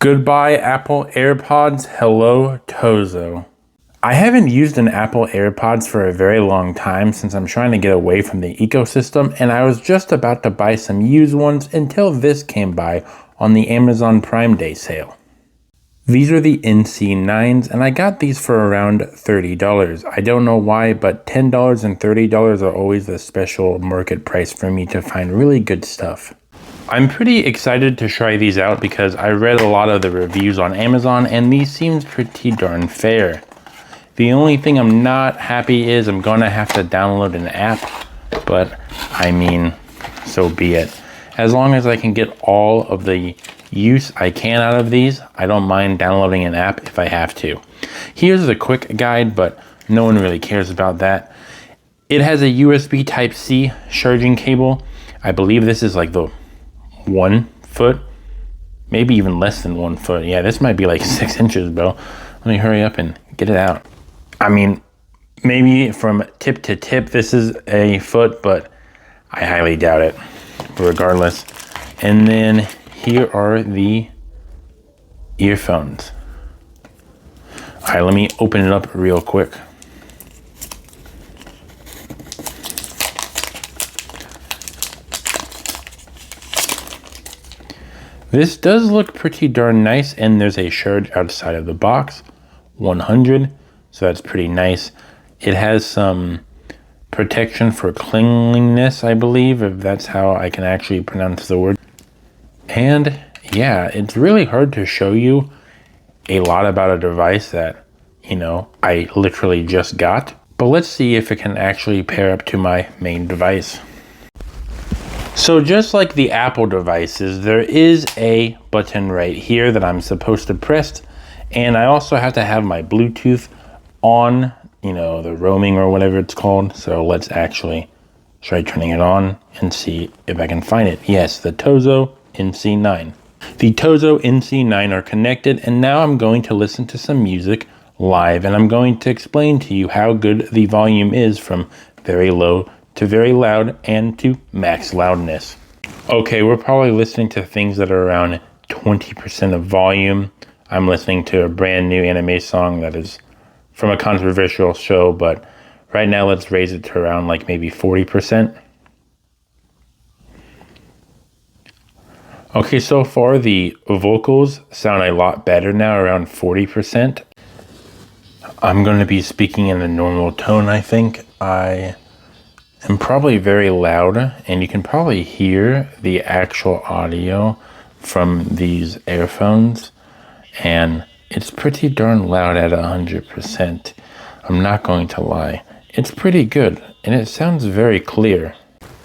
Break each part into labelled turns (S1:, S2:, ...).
S1: Goodbye Apple AirPods, hello Tozo. I haven't used an Apple AirPods for a very long time since I'm trying to get away from the ecosystem, and I was just about to buy some used ones until this came by on the Amazon Prime Day sale. These are the NC9s, and I got these for around $30. I don't know why, but $10 and $30 are always the special market price for me to find really good stuff. I'm pretty excited to try these out because I read a lot of the reviews on Amazon and these seems pretty darn fair. The only thing I'm not happy is I'm gonna have to download an app, but I mean, so be it. As long as I can get all of the use I can out of these, I don't mind downloading an app if I have to. Here's a quick guide, but no one really cares about that. It has a USB Type-C charging cable. I believe this is like the 1 foot, maybe even less than 1 foot. Yeah, this might be like 6 inches, bro. Let me hurry up and get it out. I mean, maybe from tip to tip, this is a foot, but I highly doubt it, regardless. And then here are the earphones. All right, let me open it up real quick. This does look pretty darn nice, and there's a charge outside of the box, 100, so that's pretty nice. It has some protection for cleanliness, I believe, if that's how I can actually pronounce the word. And yeah, it's really hard to show you a lot about a device that, you know, I literally just got. But let's see if it can actually pair up to my main device. So just like the Apple devices, there is a button right here that I'm supposed to press, and I also have to have my Bluetooth on, you know, the roaming or whatever it's called. So let's actually try turning it on and see if I can find it. Yes, the Tozo NC9. The Tozo NC9 are connected, and now I'm going to listen to some music live, and I'm going to explain to you how good the volume is from very low to very loud and to max loudness. Okay, we're probably listening to things that are around 20% of volume. I'm listening to a brand new anime song that is from a controversial show, but right now let's raise it to around like maybe 40%. Okay, so far the vocals sound a lot better now, around 40%. I'm going to be speaking in a normal tone, I think. I am probably very loud, and you can probably hear the actual audio from these earphones, and it's pretty darn loud at 100%. I'm not going to lie. It's pretty good, and it sounds very clear.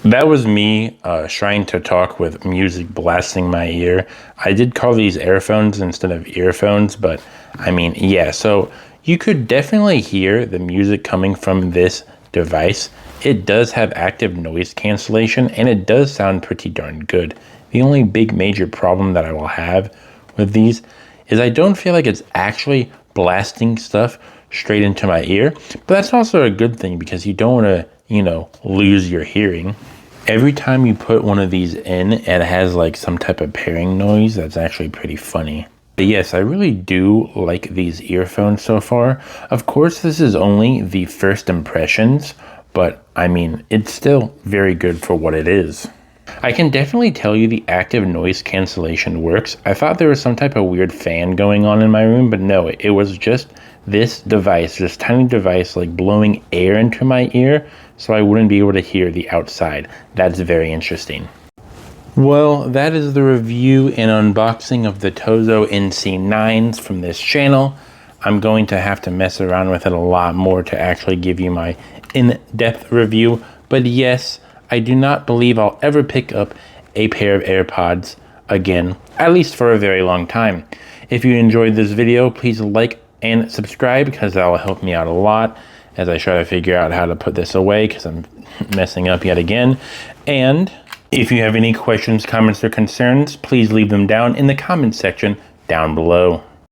S1: That was me trying to talk with music blasting my ear. I did call these earphones instead of earphones, but I mean, yeah, so you could definitely hear the music coming from this device. It does have active noise cancellation, and it does sound pretty darn good. The only big major problem that I will have with these is I don't feel like it's actually blasting stuff straight into my ear, but that's also a good thing because you don't want to, you know, lose your hearing. Every time you put one of these in, it has like some type of pairing noise that's actually pretty funny. But yes, I really do like these earphones so far. Of course, this is only the first impressions, but I mean, it's still very good for what it is. I can definitely tell you the active noise cancellation works. I thought there was some type of weird fan going on in my room, but no, it was just this device, this tiny device, like blowing air into my ear so I wouldn't be able to hear the outside. That's very interesting. Well, that is the review and unboxing of the Tozo NC9s from this channel. I'm going to have to mess around with it a lot more to actually give you my in-depth review. But yes, I do not believe I'll ever pick up a pair of AirPods again, at least for a very long time. If you enjoyed this video, please like and subscribe because that will help me out a lot as I try to figure out how to put this away because I'm messing up yet again. And if you have any questions, comments, or concerns, please leave them down in the comments section down below.